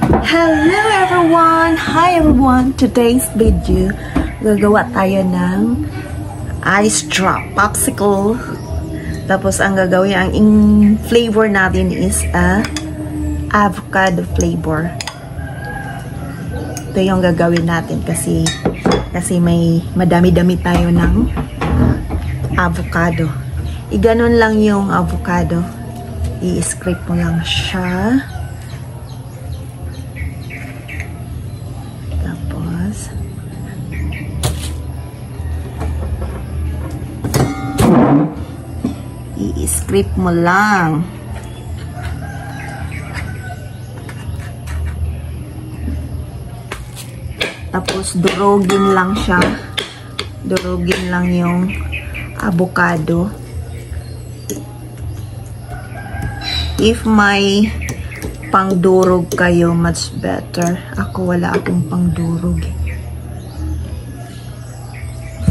Hello everyone! Hi everyone! Today's video, gagawa tayo ng ice drop popsicle. Tapos ang gagawin, ang flavor natin is avocado flavor. Ito yung gagawin natin kasi may madami-dami tayo ng avocado. Iganon lang yung avocado. I-scrape mo lang siya. Tapos i-scrape mo lang. Tapos durugin lang siya. Durugin lang yung avocado. If may pangdurog kayo, much better. Ako wala akong pangdurog.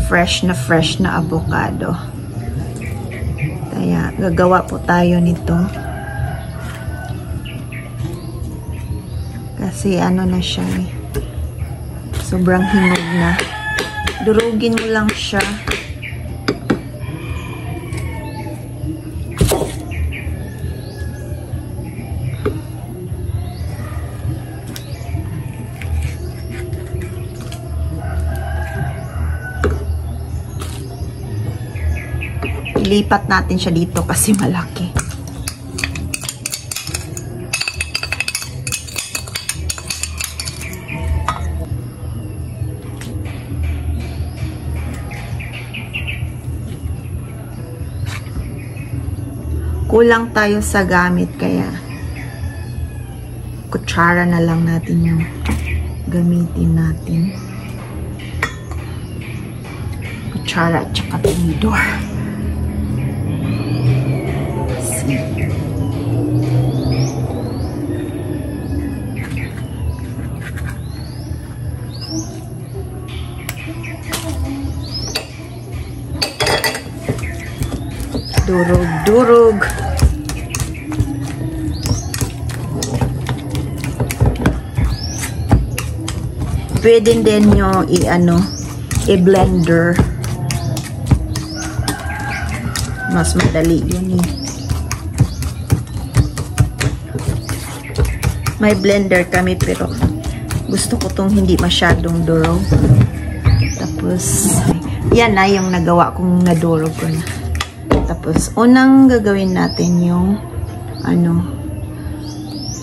Fresh na avocado. Kaya gagawa po tayo nito. Kasi ano na siya eh. Sobrang hinog na. Durugin mo lang siya. Ilipat natin siya dito kasi malaki. Kulang tayo sa gamit kaya kutsara na lang natin yung gamitin natin. Kutsara at saka tinidor. Durug. Pwede din nyo i-blender. Mas madali yun eh. May blender kami pero gusto ko tong hindi masyadong durog. Tapos, yan na yung nagawa kong nadurog ko na. Tapos, unang gagawin natin yung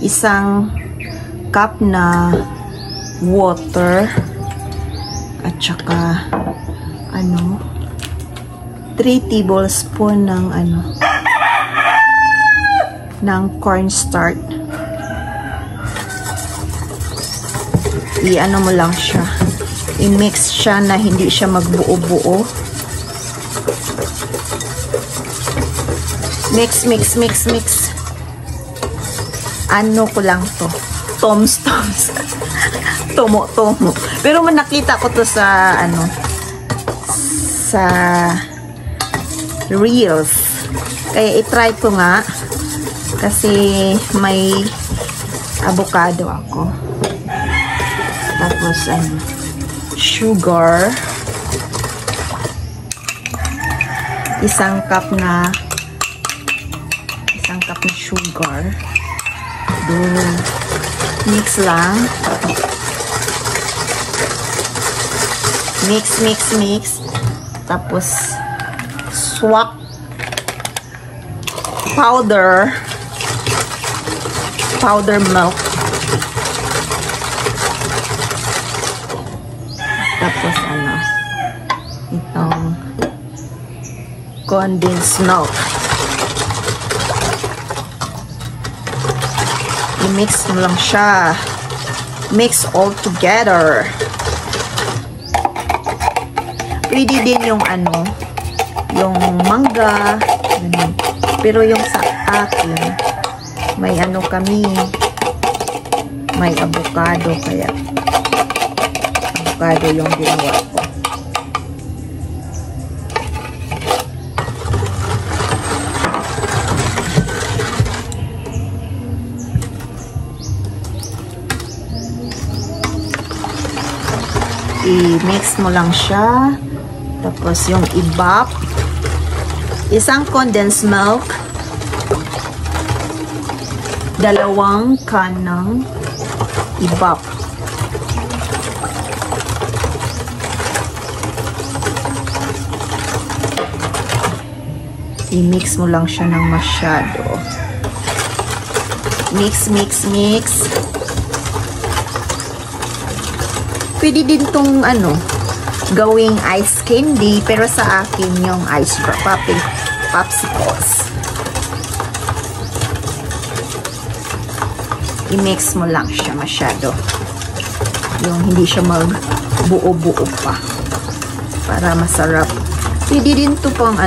isang cup na water at saka 3 tablespoon ng cornstarch. I-ano mo lang siya. I-mix siya na hindi siya magbuo-buo. Mix. Ano ko lang to. Toms. Tomo. Pero nakita ko to sa sa Reels. Kaya i-try ko nga. Kasi may avocado ako. Tapos sugar. Isang cup na sugar. Mix lang. Mix. Tapos swap powder milk. Tapos itong condensed milk. I-mix mo lang siya. Mix all together. Pwede din yung yung mangga. Pero yung sa akin, may kami, may avocado, kaya avocado yung ginawa ko. i-mix mo lang siya. Tapos yung ibap, isang condensed milk, 2 can ng ibap. I-mix mo lang siya ng masyado. Mix, mix, mix. Pwede din tong gawing ice candy, pero sa akin yung ice popsicles. I-mix mo lang siya masyado. Yung hindi siya magbuo-buo pa. Para masarap. Pwede din to pang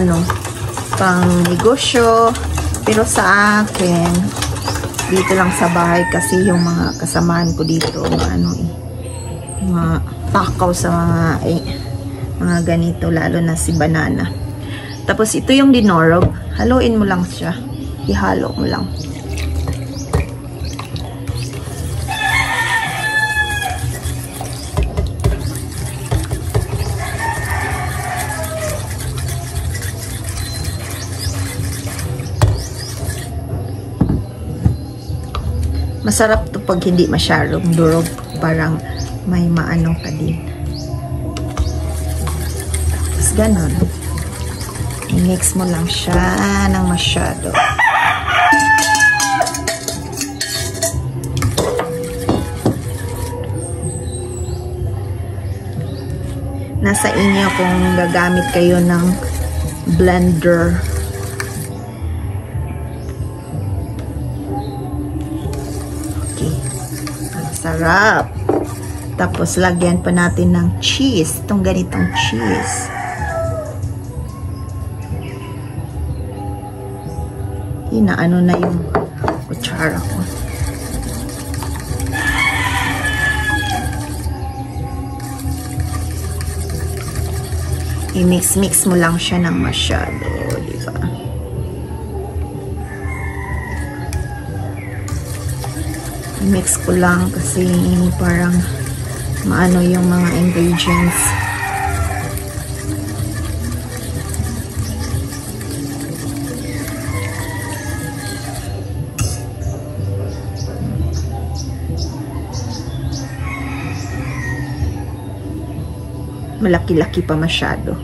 pang negosyo. Pero sa akin, dito lang sa bahay kasi yung mga kasamaan ko dito, mga takaw sa mga ganito, lalo na si Banana. Tapos ito yung dinorog. Haluin mo lang siya. Ihalo mo lang. Masarap to pag hindi masyadong durog. Parang may maano ka din. Tapos ganon. I-mix mo lang siya ng masyado. Nasa inyo kung gagamit kayo ng blender. Sarap. Tapos, lagyan pa natin ng cheese. Itong ganitong cheese. Inaano na yung kutsara ko. I-mix-mix mo lang siya ng masyado. Diba? I-mix ko lang kasi parang maano yung mga ingredients. Malaki-laki pa masyado.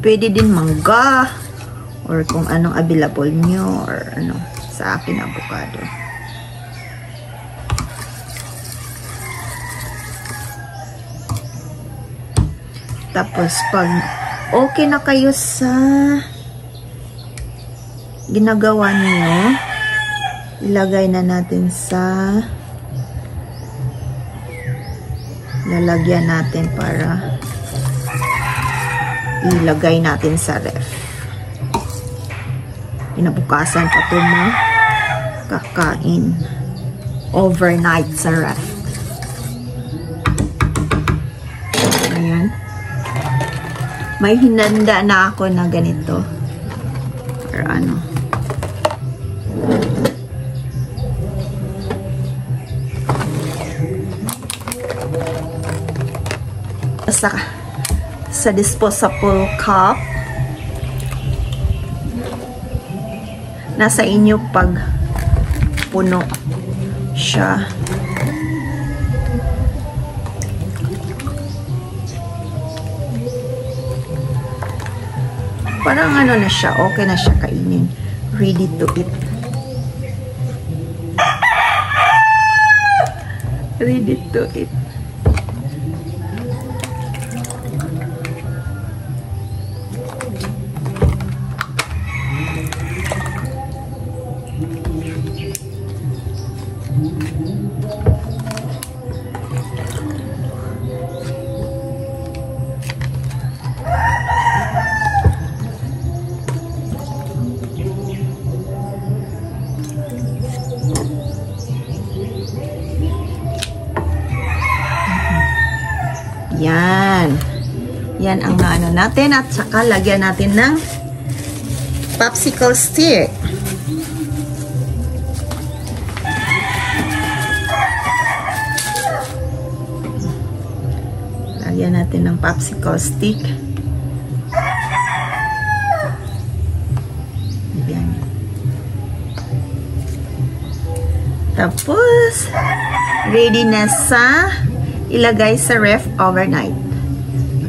Pwede din mangga or kung anong available nyo or sa akin avocado. Tapos pag okay na kayo sa ginagawa niyo, ilagay na natin sa lalagyan natin para ilagay natin sa ref. Inabukasan pa ito kakain overnight sa ref. Ayan. May hinanda na ako na ganito. Or sa disposable cup. Nasa inyo pag puno siya. Parang na siya, okay na siya kainin. Ready to eat. Ready to eat. Yan. Yan ang naano natin. At saka lagyan natin ng popsicle stick. Lagyan natin ng popsicle stick. Ayan. Tapos, ready na sa ilagay sa ref overnight.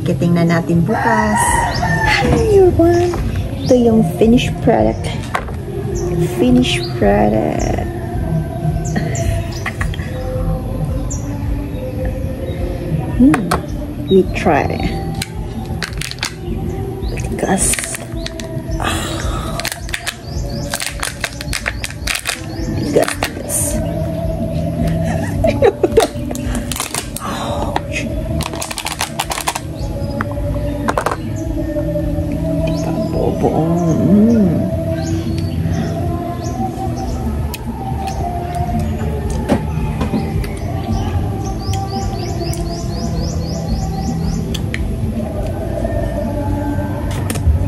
Okay, tingnan natin bukas. Hi everyone! Ito yung finished product. Finished product. We try. Because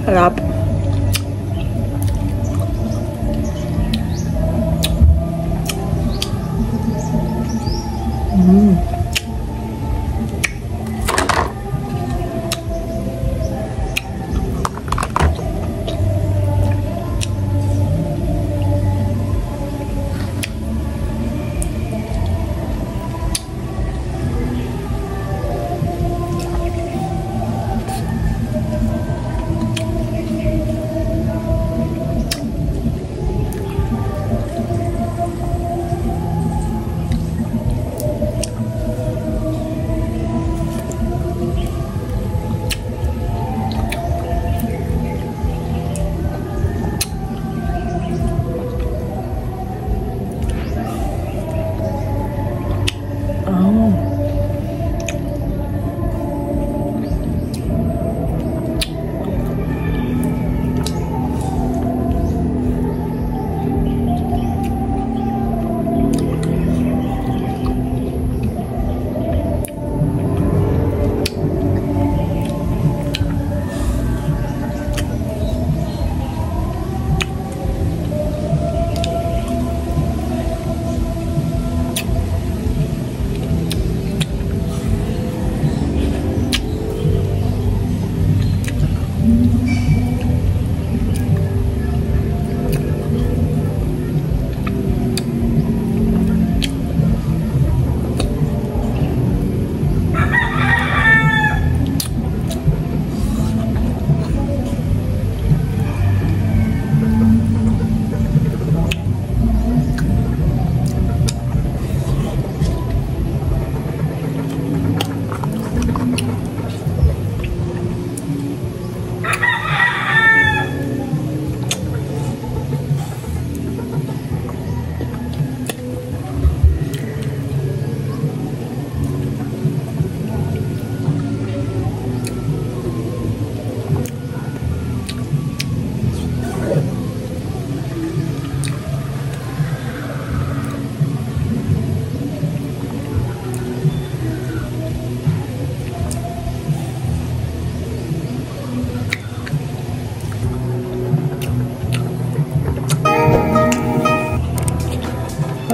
sarap.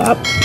Up.